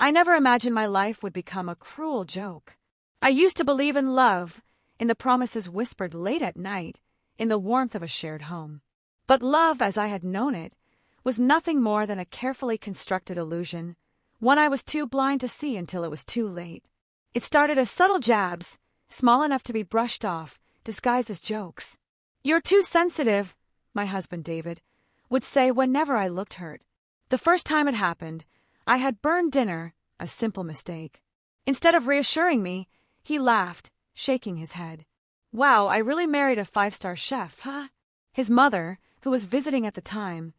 I never imagined my life would become a cruel joke. I used to believe in love, in the promises whispered late at night, in the warmth of a shared home. But love, as I had known it, was nothing more than a carefully constructed illusion, one I was too blind to see until it was too late. It started as subtle jabs, small enough to be brushed off, disguised as jokes. "You're too sensitive," my husband David would say whenever I looked hurt. The first time it happened, I had burned dinner, a simple mistake. Instead of reassuring me, he laughed, shaking his head. "Wow, I really married a 5-star chef, huh?" His mother, who was visiting at the time,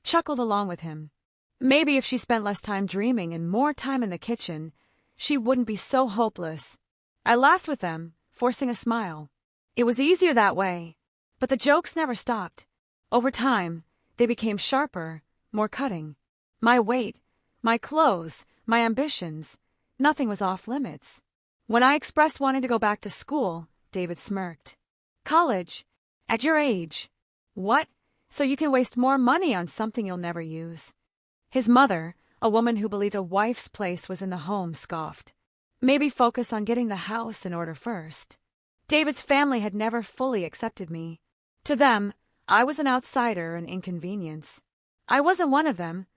chuckled along with him. Maybe if she spent less time dreaming and more time in the kitchen, she wouldn't be so hopeless. I laughed with them, forcing a smile. It was easier that way. But the jokes never stopped. Over time, they became sharper, more cutting. My weight, my clothes, my ambitions, nothing was off limits. When I expressed wanting to go back to school, David smirked. "College? At your age? What? So you can waste more money on something you'll never use?" His mother, a woman who believed a wife's place was in the home, scoffed. "Maybe focus on getting the house in order first." David's family had never fully accepted me. To them, I was an outsider, an inconvenience. I wasn't one of them.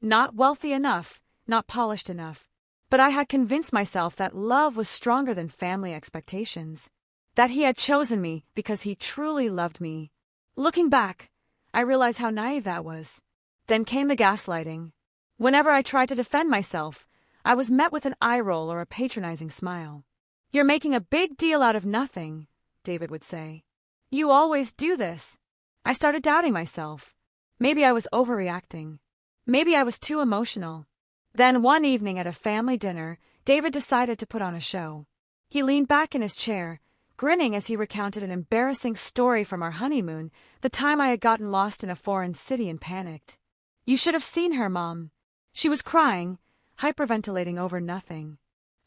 Not wealthy enough, not polished enough. But I had convinced myself that love was stronger than family expectations. That he had chosen me because he truly loved me. Looking back, I realized how naive that was. Then came the gaslighting. Whenever I tried to defend myself, I was met with an eye roll or a patronizing smile. "You're making a big deal out of nothing," David would say. "You always do this." I started doubting myself. Maybe I was overreacting. Maybe I was too emotional. Then one evening at a family dinner, David decided to put on a show. He leaned back in his chair, grinning as he recounted an embarrassing story from our honeymoon, the time I had gotten lost in a foreign city and panicked. "You should have seen her, Mom. She was crying, hyperventilating over nothing.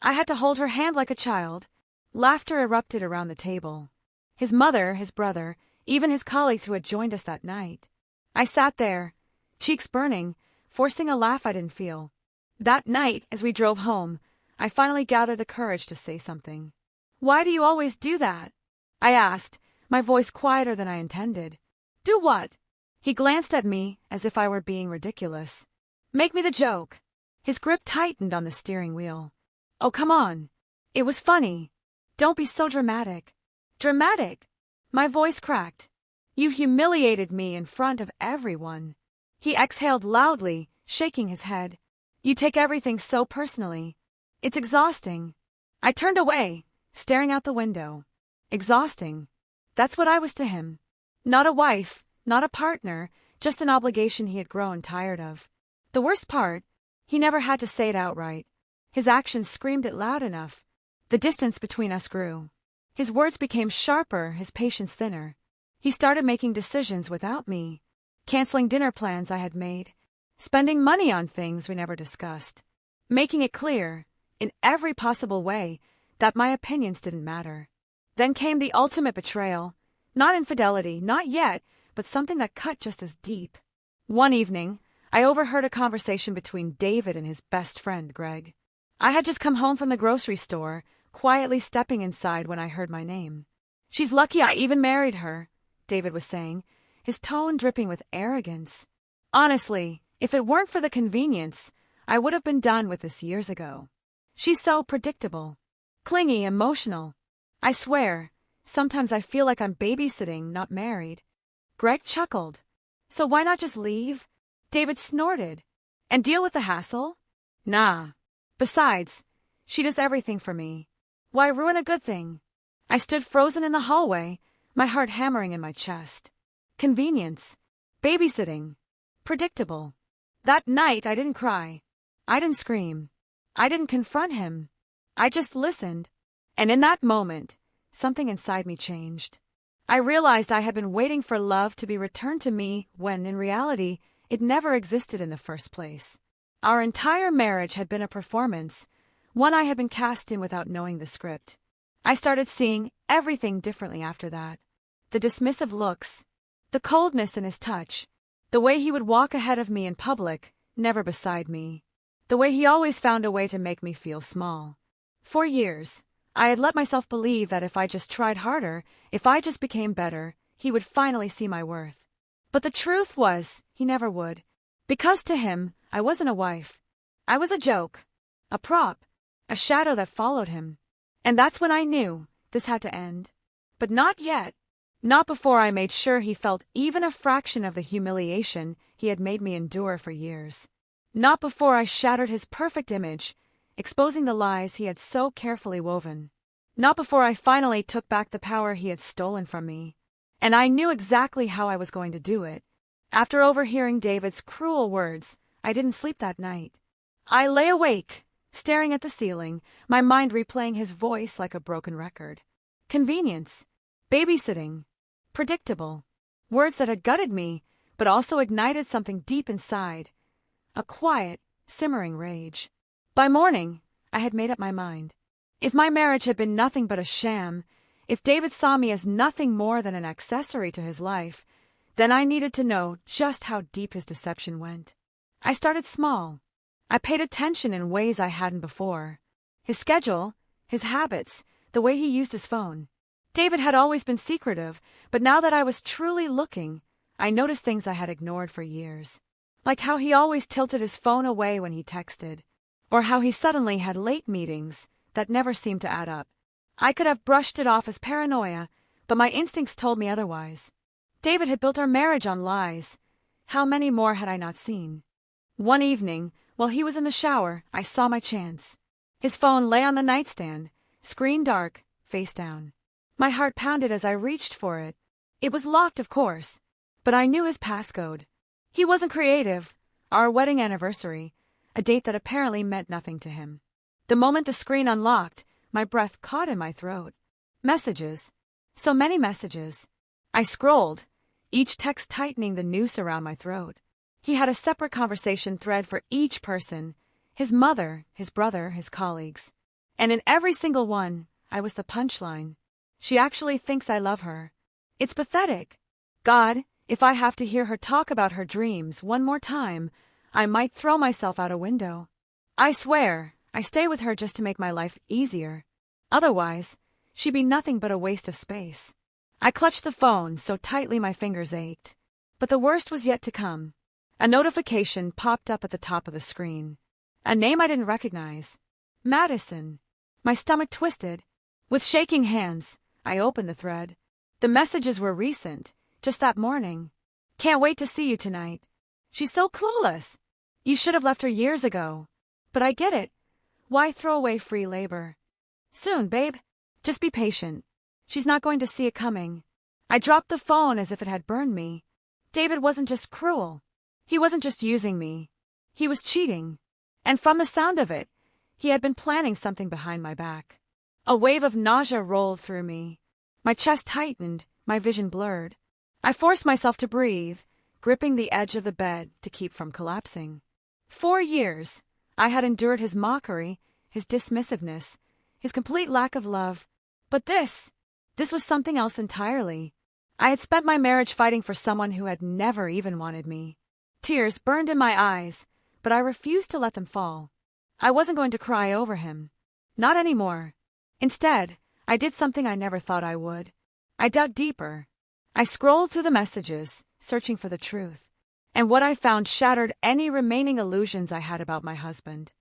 I had to hold her hand like a child." Laughter erupted around the table. His mother, his brother, even his colleagues who had joined us that night. I sat there, cheeks burning, forcing a laugh I didn't feel. That night, as we drove home, I finally gathered the courage to say something. "Why do you always do that?" I asked, my voice quieter than I intended. "Do what?" He glanced at me as if I were being ridiculous. "Make me the joke." His grip tightened on the steering wheel. "Oh, come on. It was funny. Don't be so dramatic." "Dramatic?" My voice cracked. "You humiliated me in front of everyone." He exhaled loudly, shaking his head. "You take everything so personally. It's exhausting." I turned away, staring out the window. Exhausting. That's what I was to him. Not a wife, not a partner, just an obligation he had grown tired of. The worst part, he never had to say it outright. His actions screamed it loud enough. The distance between us grew. His words became sharper, his patience thinner. He started making decisions without me, canceling dinner plans I had made, spending money on things we never discussed, making it clear, in every possible way, that my opinions didn't matter. Then came the ultimate betrayal. Not infidelity, not yet, but something that cut just as deep. One evening, I overheard a conversation between David and his best friend, Greg. I had just come home from the grocery store, quietly stepping inside when I heard my name. "She's lucky I even married her," David was saying, his tone dripping with arrogance. "Honestly, if it weren't for the convenience, I would have been done with this years ago. She's so predictable, clingy, emotional. I swear, sometimes I feel like I'm babysitting, not married." Greg chuckled. "So why not just leave?" David snorted. "And deal with the hassle?" "Nah. Besides, she does everything for me. Why ruin a good thing?" I stood frozen in the hallway, my heart hammering in my chest. Convenience. Babysitting. Predictable. That night I didn't cry. I didn't scream. I didn't confront him. I just listened. And in that moment, something inside me changed. I realized I had been waiting for love to be returned to me when, in reality, it never existed in the first place. Our entire marriage had been a performance, one I had been cast in without knowing the script. I started seeing everything differently after that. The dismissive looks, the coldness in his touch, the way he would walk ahead of me in public, never beside me. The way he always found a way to make me feel small. For years, I had let myself believe that if I just tried harder, if I just became better, he would finally see my worth. But the truth was, he never would. Because to him, I wasn't a wife. I was a joke, a prop, a shadow that followed him. And that's when I knew this had to end. But not yet. Not before I made sure he felt even a fraction of the humiliation he had made me endure for years. Not before I shattered his perfect image, exposing the lies he had so carefully woven. Not before I finally took back the power he had stolen from me. And I knew exactly how I was going to do it. After overhearing David's cruel words, I didn't sleep that night. I lay awake, staring at the ceiling, my mind replaying his voice like a broken record. Convenience, babysitting, predictable. Words that had gutted me, but also ignited something deep inside. A quiet, simmering rage. By morning, I had made up my mind. If my marriage had been nothing but a sham, if David saw me as nothing more than an accessory to his life, then I needed to know just how deep his deception went. I started small. I paid attention in ways I hadn't before. His schedule, his habits, the way he used his phone. David had always been secretive, but now that I was truly looking, I noticed things I had ignored for years. Like how he always tilted his phone away when he texted, or how he suddenly had late meetings that never seemed to add up. I could have brushed it off as paranoia, but my instincts told me otherwise. David had built our marriage on lies. How many more had I not seen? One evening, while he was in the shower, I saw my chance. His phone lay on the nightstand, screen dark, face down. My heart pounded as I reached for it. It was locked, of course, but I knew his passcode. He wasn't creative. Our wedding anniversary, a date that apparently meant nothing to him. The moment the screen unlocked, my breath caught in my throat. Messages. So many messages. I scrolled, each text tightening the noose around my throat. He had a separate conversation thread for each person, his mother, his brother, his colleagues. And in every single one, I was the punchline. She actually thinks I love her. It's pathetic. God, if I have to hear her talk about her dreams one more time, I might throw myself out a window. I swear, I stay with her just to make my life easier. Otherwise, she'd be nothing but a waste of space. I clutched the phone so tightly my fingers ached. But the worst was yet to come. A notification popped up at the top of the screen. A name I didn't recognize. Madison. My stomach twisted. With shaking hands, I opened the thread. The messages were recent, just that morning. Can't wait to see you tonight. She's so clueless. You should have left her years ago. But I get it. Why throw away free labor? Soon, babe. Just be patient. She's not going to see it coming. I dropped the phone as if it had burned me. David wasn't just cruel. He wasn't just using me. He was cheating. And from the sound of it, he had been planning something behind my back. A wave of nausea rolled through me. My chest tightened, my vision blurred. I forced myself to breathe, gripping the edge of the bed to keep from collapsing. 4 years, I had endured his mockery, his dismissiveness, his complete lack of love. But this was something else entirely. I had spent my marriage fighting for someone who had never even wanted me. Tears burned in my eyes, but I refused to let them fall. I wasn't going to cry over him. Not anymore. Instead, I did something I never thought I would. I dug deeper. I scrolled through the messages, searching for the truth. And what I found shattered any remaining illusions I had about my husband.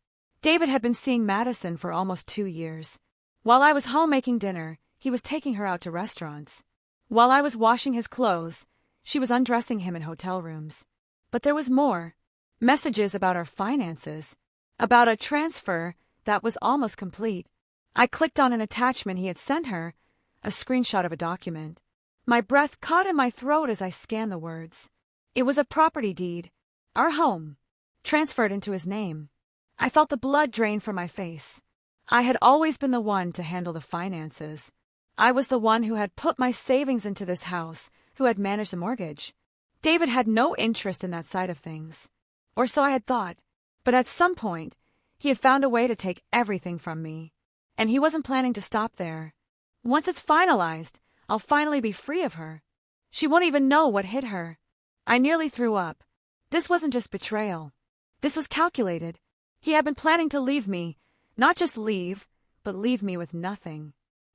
David had been seeing Madison for almost 2 years. While I was home making dinner, he was taking her out to restaurants. While I was washing his clothes, she was undressing him in hotel rooms. But there was more. Messages about our finances. About a transfer that was almost complete. I clicked on an attachment he had sent her, a screenshot of a document. My breath caught in my throat as I scanned the words. It was a property deed. Our home. Transferred into his name. I felt the blood drain from my face. I had always been the one to handle the finances. I was the one who had put my savings into this house, who had managed the mortgage. David had no interest in that side of things. Or so I had thought. But at some point, he had found a way to take everything from me. And he wasn't planning to stop there. Once it's finalized, I'll finally be free of her. She won't even know what hit her. I nearly threw up. This wasn't just betrayal. This was calculated. He had been planning to leave me, not just leave, but leave me with nothing.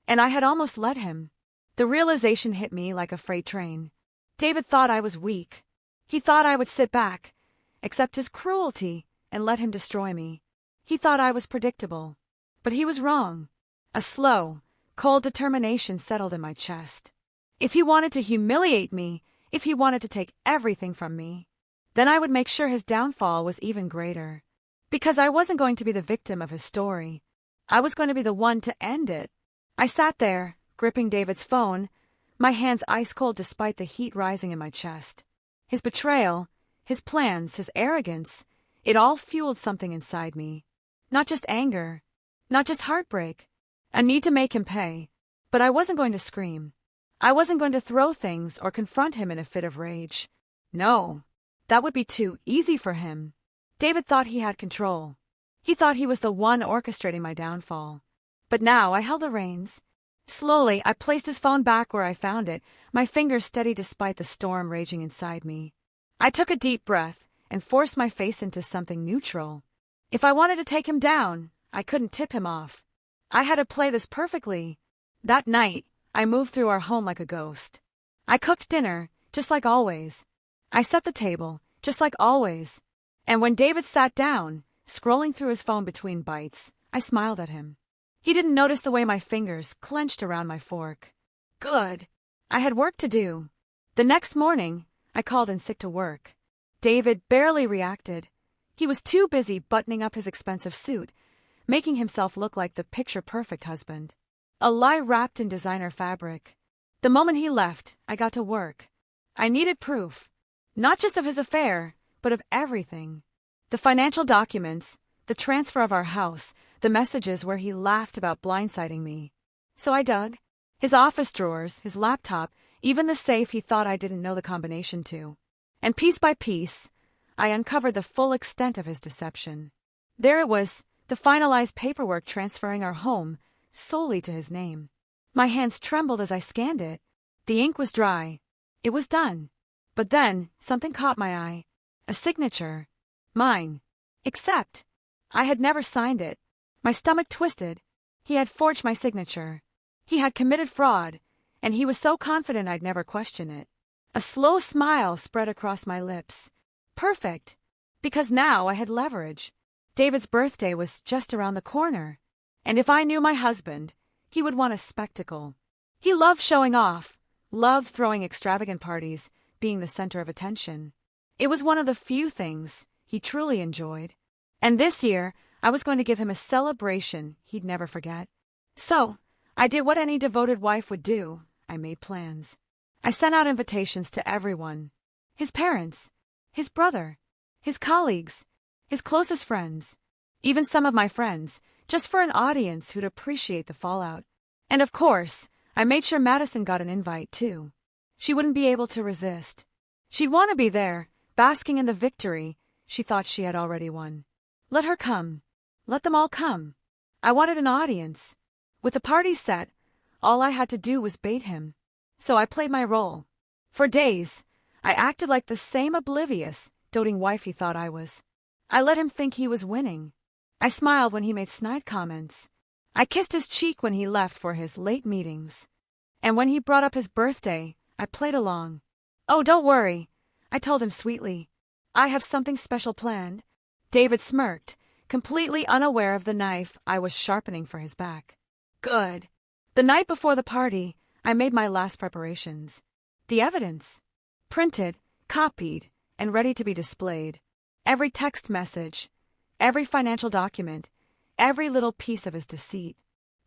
And I had almost let him. The realization hit me like a freight train. David thought I was weak. He thought I would sit back, accept his cruelty, and let him destroy me. He thought I was predictable. But he was wrong. A slow, cold determination settled in my chest. If he wanted to humiliate me, if he wanted to take everything from me, then I would make sure his downfall was even greater. Because I wasn't going to be the victim of his story. I was going to be the one to end it. I sat there, gripping David's phone, my hands ice cold despite the heat rising in my chest. His betrayal, his plans, his arrogance, it all fueled something inside me. Not just anger, not just heartbreak, a need to make him pay. But I wasn't going to scream. I wasn't going to throw things or confront him in a fit of rage. No, that would be too easy for him. David thought he had control. He thought he was the one orchestrating my downfall. But now I held the reins. Slowly, I placed his phone back where I found it, my fingers steady despite the storm raging inside me. I took a deep breath and forced my face into something neutral. If I wanted to take him down, I couldn't tip him off. I had to play this perfectly. That night, I moved through our home like a ghost. I cooked dinner, just like always. I set the table, just like always. And when David sat down, scrolling through his phone between bites, I smiled at him. He didn't notice the way my fingers clenched around my fork. Good. I had work to do. The next morning, I called in sick to work. David barely reacted. He was too busy buttoning up his expensive suit, making himself look like the picture-perfect husband. A lie wrapped in designer fabric. The moment he left, I got to work. I needed proof. Not just of his affair, but of everything. The financial documents, the transfer of our house, the messages where he laughed about blindsiding me. So I dug. His office drawers, his laptop, even the safe he thought I didn't know the combination to. And piece by piece, I uncovered the full extent of his deception. There it was, the finalized paperwork transferring our home solely to his name. My hands trembled as I scanned it. The ink was dry. It was done. But then, something caught my eye. A signature. Mine. Except, I had never signed it. My stomach twisted. He had forged my signature. He had committed fraud, and he was so confident I'd never question it. A slow smile spread across my lips. Perfect. Because now I had leverage. David's birthday was just around the corner. And if I knew my husband, he would want a spectacle. He loved showing off, loved throwing extravagant parties, being the center of attention. It was one of the few things he truly enjoyed. And this year, I was going to give him a celebration he'd never forget. So, I did what any devoted wife would do. I made plans. I sent out invitations to everyone. His parents, his brother, his colleagues, his closest friends, even some of my friends, just for an audience who'd appreciate the fallout. And of course, I made sure Madison got an invite too. She wouldn't be able to resist. She'd want to be there, basking in the victory she thought she had already won. Let her come. Let them all come. I wanted an audience. With the party set, all I had to do was bait him. So I played my role. For days, I acted like the same oblivious, doting wife he thought I was. I let him think he was winning. I smiled when he made snide comments. I kissed his cheek when he left for his late meetings. And when he brought up his birthday, I played along. Oh, don't worry, I told him sweetly. I have something special planned. David smirked, completely unaware of the knife I was sharpening for his back. Good. The night before the party, I made my last preparations. The evidence. Printed, copied, and ready to be displayed. Every text message, every financial document, every little piece of his deceit.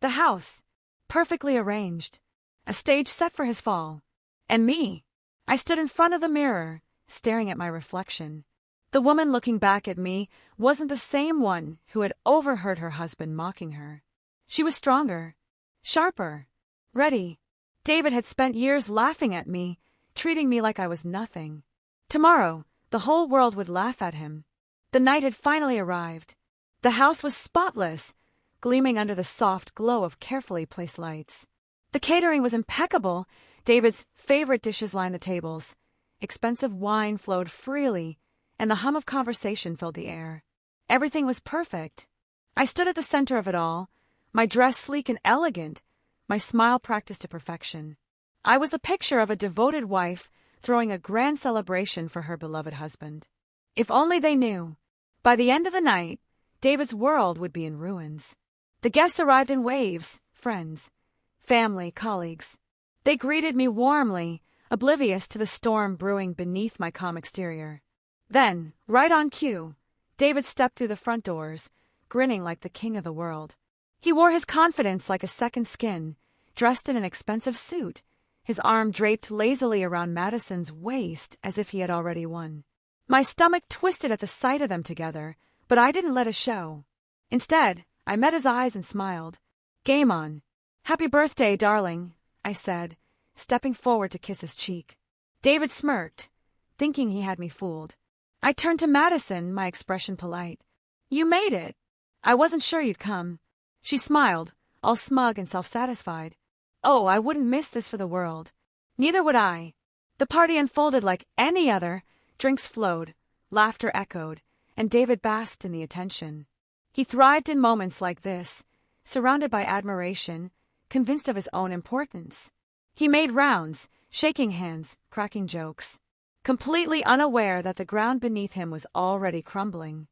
The house, perfectly arranged. A stage set for his fall. And me. I stood in front of the mirror, staring at my reflection. The woman looking back at me wasn't the same one who had overheard her husband mocking her. She was stronger, sharper, ready. David had spent years laughing at me, treating me like I was nothing. Tomorrow, the whole world would laugh at him. The night had finally arrived. The house was spotless, gleaming under the soft glow of carefully placed lights. The catering was impeccable. David's favorite dishes lined the tables. Expensive wine flowed freely, and the hum of conversation filled the air. Everything was perfect. I stood at the center of it all, my dress sleek and elegant, my smile practiced to perfection. I was the picture of a devoted wife throwing a grand celebration for her beloved husband. If only they knew. By the end of the night, David's world would be in ruins. The guests arrived in waves, friends, family, colleagues. They greeted me warmly, oblivious to the storm brewing beneath my calm exterior. Then, right on cue, David stepped through the front doors, grinning like the king of the world. He wore his confidence like a second skin, dressed in an expensive suit, his arm draped lazily around Madison's waist as if he had already won. My stomach twisted at the sight of them together, but I didn't let it show. Instead, I met his eyes and smiled. "Game on. Happy birthday, darling," I said, stepping forward to kiss his cheek. David smirked, thinking he had me fooled. I turned to Madison, my expression polite. "You made it. I wasn't sure you'd come." She smiled, all smug and self-satisfied. Oh, I wouldn't miss this for the world. Neither would I. The party unfolded like any other. Drinks flowed, laughter echoed, and David basked in the attention. He thrived in moments like this, surrounded by admiration, convinced of his own importance. He made rounds, shaking hands, cracking jokes, completely unaware that the ground beneath him was already crumbling.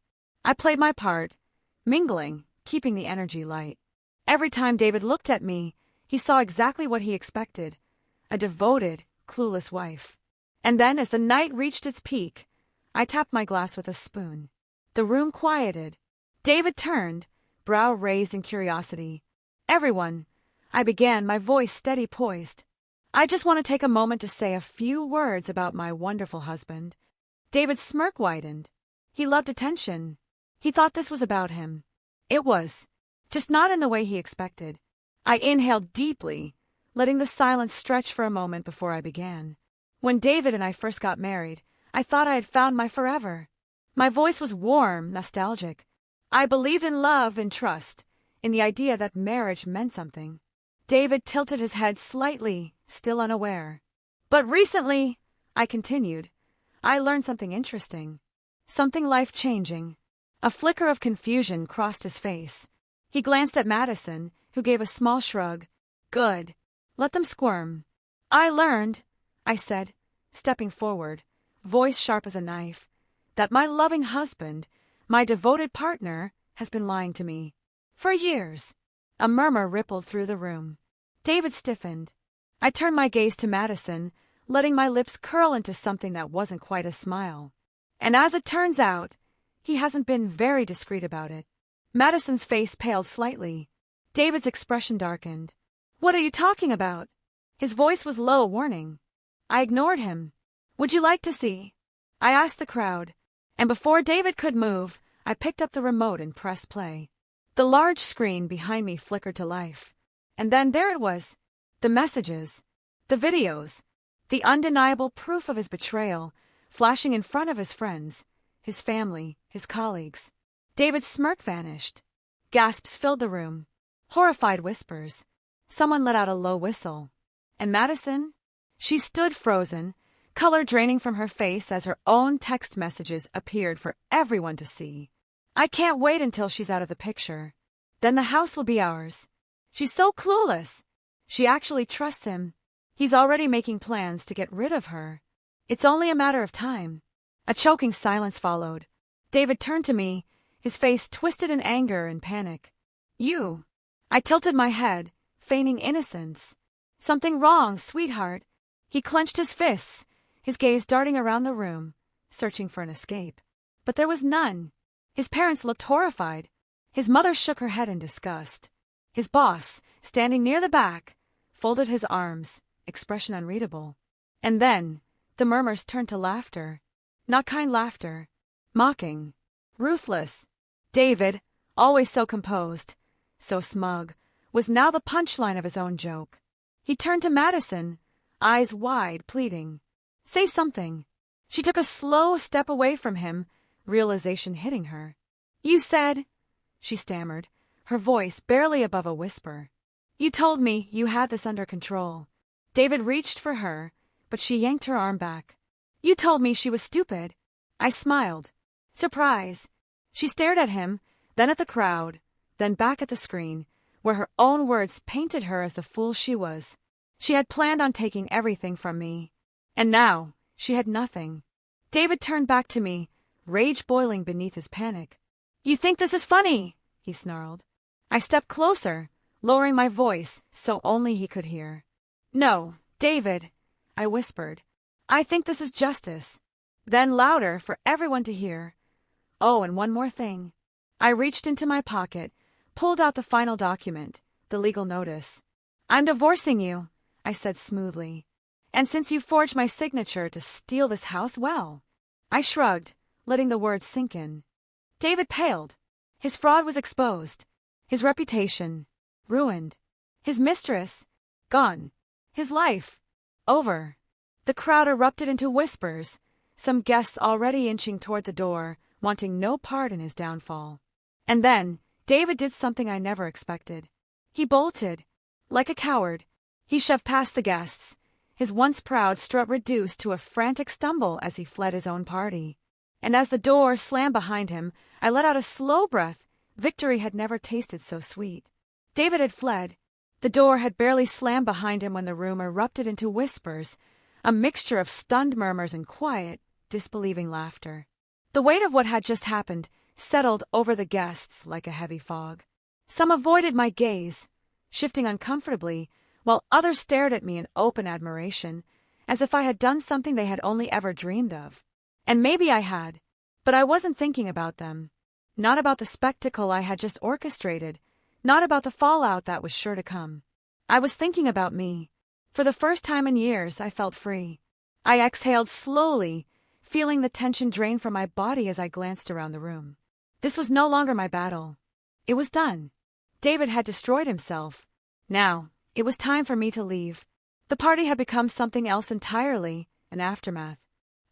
I played my part, mingling, keeping the energy light. Every time David looked at me, he saw exactly what he expected, a devoted, clueless wife. And then, as the night reached its peak, I tapped my glass with a spoon. The room quieted. David turned, brow raised in curiosity. "Everyone," I began, my voice steady poised. "I just want to take a moment to say a few words about my wonderful husband." David's smirk widened. He loved attention. He thought this was about him. It was, just not in the way he expected. I inhaled deeply, letting the silence stretch for a moment before I began. When David and I first got married, I thought I had found my forever. My voice was warm, nostalgic. I believed in love and trust, in the idea that marriage meant something. David tilted his head slightly, still unaware. "But recently," I continued, "I learned something interesting. Something life-changing." A flicker of confusion crossed his face. He glanced at Madison, who gave a small shrug. "Good. Let them squirm." "I learned," I said, stepping forward, voice sharp as a knife, "that my loving husband, my devoted partner, has been lying to me. For years." A murmur rippled through the room. David stiffened. I turned my gaze to Madison, letting my lips curl into something that wasn't quite a smile. "And as it turns out, he hasn't been very discreet about it." Madison's face paled slightly. David's expression darkened. "What are you talking about?" His voice was low, warning. I ignored him. "Would you like to see?" I asked the crowd, and before David could move, I picked up the remote and pressed play. The large screen behind me flickered to life. And then there it was. The messages, the videos, the undeniable proof of his betrayal, flashing in front of his friends, his family, his colleagues. David's smirk vanished. Gasps filled the room. Horrified whispers. Someone let out a low whistle. And Madison? She stood frozen, color draining from her face as her own text messages appeared for everyone to see. "I can't wait until she's out of the picture. Then the house will be ours. She's so clueless. She actually trusts him. He's already making plans to get rid of her. It's only a matter of time." A choking silence followed. David turned to me, his face twisted in anger and panic. "You." I tilted my head, feigning innocence. "Something wrong, sweetheart." He clenched his fists, his gaze darting around the room, searching for an escape. But there was none. His parents looked horrified. His mother shook her head in disgust. His boss, standing near the back, folded his arms, expression unreadable. And then, the murmurs turned to laughter. Not kind laughter. Mocking. Ruthless. David, always so composed, so smug, was now the punchline of his own joke. He turned to Madison, eyes wide, pleading. "Say something." She took a slow step away from him, realization hitting her. "You said," she stammered, her voice barely above a whisper. "You told me you had this under control." David reached for her, but she yanked her arm back. "You told me she was stupid." I smiled. Surprise. She stared at him, then at the crowd, then back at the screen, where her own words painted her as the fool she was. She had planned on taking everything from me. And now, she had nothing. David turned back to me, rage boiling beneath his panic. "You think this is funny?" he snarled. I stepped closer, lowering my voice so only he could hear. "No, David," I whispered. "I think this is justice." Then louder for everyone to hear. "Oh, and one more thing." I reached into my pocket, pulled out the final document, the legal notice. "I'm divorcing you," I said smoothly. "And since you forged my signature to steal this house, well." I shrugged, letting the words sink in. David paled. His fraud was exposed. His reputation ruined. His mistress gone. His life over. The crowd erupted into whispers, some guests already inching toward the door, wanting no part in his downfall. And then David did something I never expected. He bolted. Like a coward, he shoved past the guests, his once proud strut reduced to a frantic stumble as he fled his own party. And as the door slammed behind him, I let out a slow breath. Victory had never tasted so sweet. David had fled. The door had barely slammed behind him when the room erupted into whispers, a mixture of stunned murmurs and quiet, disbelieving laughter. The weight of what had just happened settled over the guests like a heavy fog. Some avoided my gaze, shifting uncomfortably, while others stared at me in open admiration, as if I had done something they had only ever dreamed of. And maybe I had, but I wasn't thinking about them. Not about the spectacle I had just orchestrated, not about the fallout that was sure to come. I was thinking about me. For the first time in years, I felt free. I exhaled slowly, feeling the tension drain from my body as I glanced around the room. This was no longer my battle. It was done. David had destroyed himself. Now, it was time for me to leave. The party had become something else entirely, an aftermath.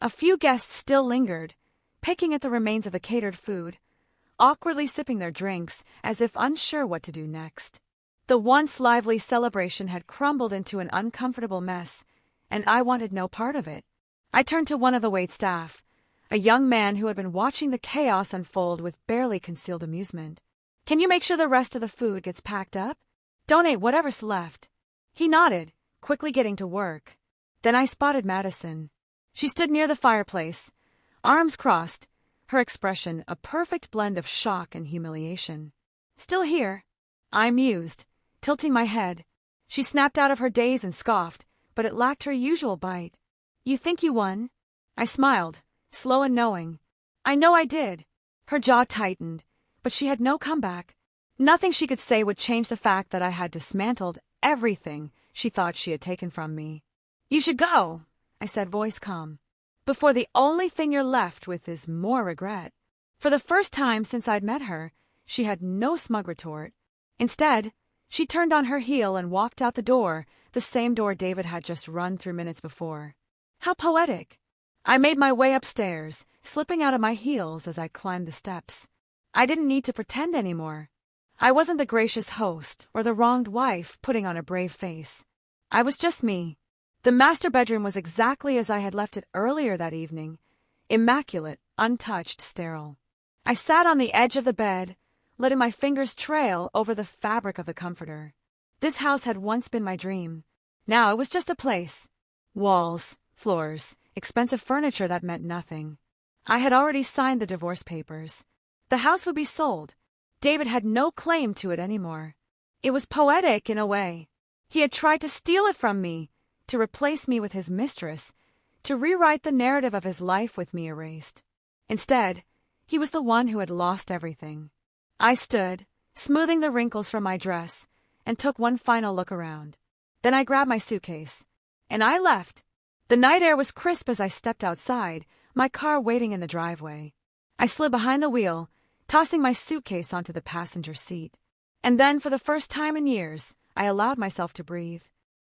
A few guests still lingered, picking at the remains of the catered food, awkwardly sipping their drinks as if unsure what to do next. The once lively celebration had crumbled into an uncomfortable mess, and I wanted no part of it. I turned to one of the waitstaff, a young man who had been watching the chaos unfold with barely concealed amusement. "Can you make sure the rest of the food gets packed up? Donate whatever's left." He nodded, quickly getting to work. Then I spotted Madison. She stood near the fireplace, arms crossed, her expression a perfect blend of shock and humiliation. "Still here?" I mused, tilting my head. She snapped out of her daze and scoffed, but it lacked her usual bite. "You think you won?" I smiled, slow and knowing. "I know I did." Her jaw tightened, but she had no comeback. Nothing she could say would change the fact that I had dismantled everything she thought she had taken from me. "You should go," I said, voice calm, "before the only thing you're left with is more regret." For the first time since I'd met her, she had no smug retort. Instead, she turned on her heel and walked out the door, the same door David had just run through minutes before. How poetic. I made my way upstairs, slipping out of my heels as I climbed the steps. I didn't need to pretend anymore. I wasn't the gracious host or the wronged wife putting on a brave face. I was just me. The master bedroom was exactly as I had left it earlier that evening, immaculate, untouched, sterile. I sat on the edge of the bed, letting my fingers trail over the fabric of the comforter. This house had once been my dream. Now it was just a place. Walls, floors, expensive furniture that meant nothing. I had already signed the divorce papers. The house would be sold. David had no claim to it anymore. It was poetic in a way. He had tried to steal it from me, to replace me with his mistress, to rewrite the narrative of his life with me erased. Instead, he was the one who had lost everything. I stood, smoothing the wrinkles from my dress, and took one final look around. Then I grabbed my suitcase, and I left. The night air was crisp as I stepped outside, my car waiting in the driveway. I slid behind the wheel, tossing my suitcase onto the passenger seat. And then, for the first time in years, I allowed myself to breathe.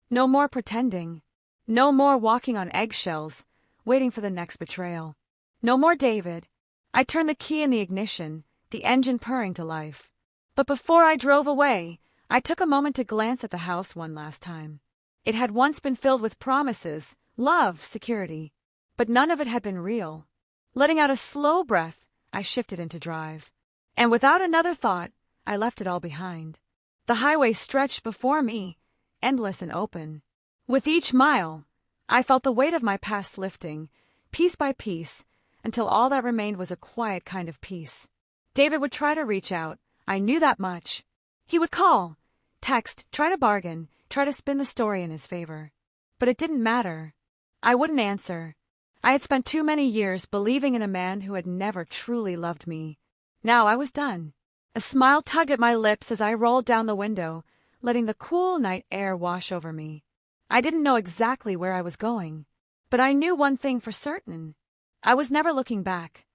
No more pretending. No more walking on eggshells, waiting for the next betrayal. No more David. I turned the key in the ignition, the engine purring to life. But before I drove away, I took a moment to glance at the house one last time. It had once been filled with promises, love, security. But none of it had been real. Letting out a slow breath, I shifted into drive. And without another thought, I left it all behind. The highway stretched before me, endless and open. With each mile, I felt the weight of my past lifting, piece by piece, until all that remained was a quiet kind of peace. David would try to reach out. I knew that much. He would call, text, try to bargain, try to spin the story in his favor. But it didn't matter. I wouldn't answer. I had spent too many years believing in a man who had never truly loved me. Now I was done. A smile tugged at my lips as I rolled down the window, letting the cool night air wash over me. I didn't know exactly where I was going, but I knew one thing for certain. I was never looking back.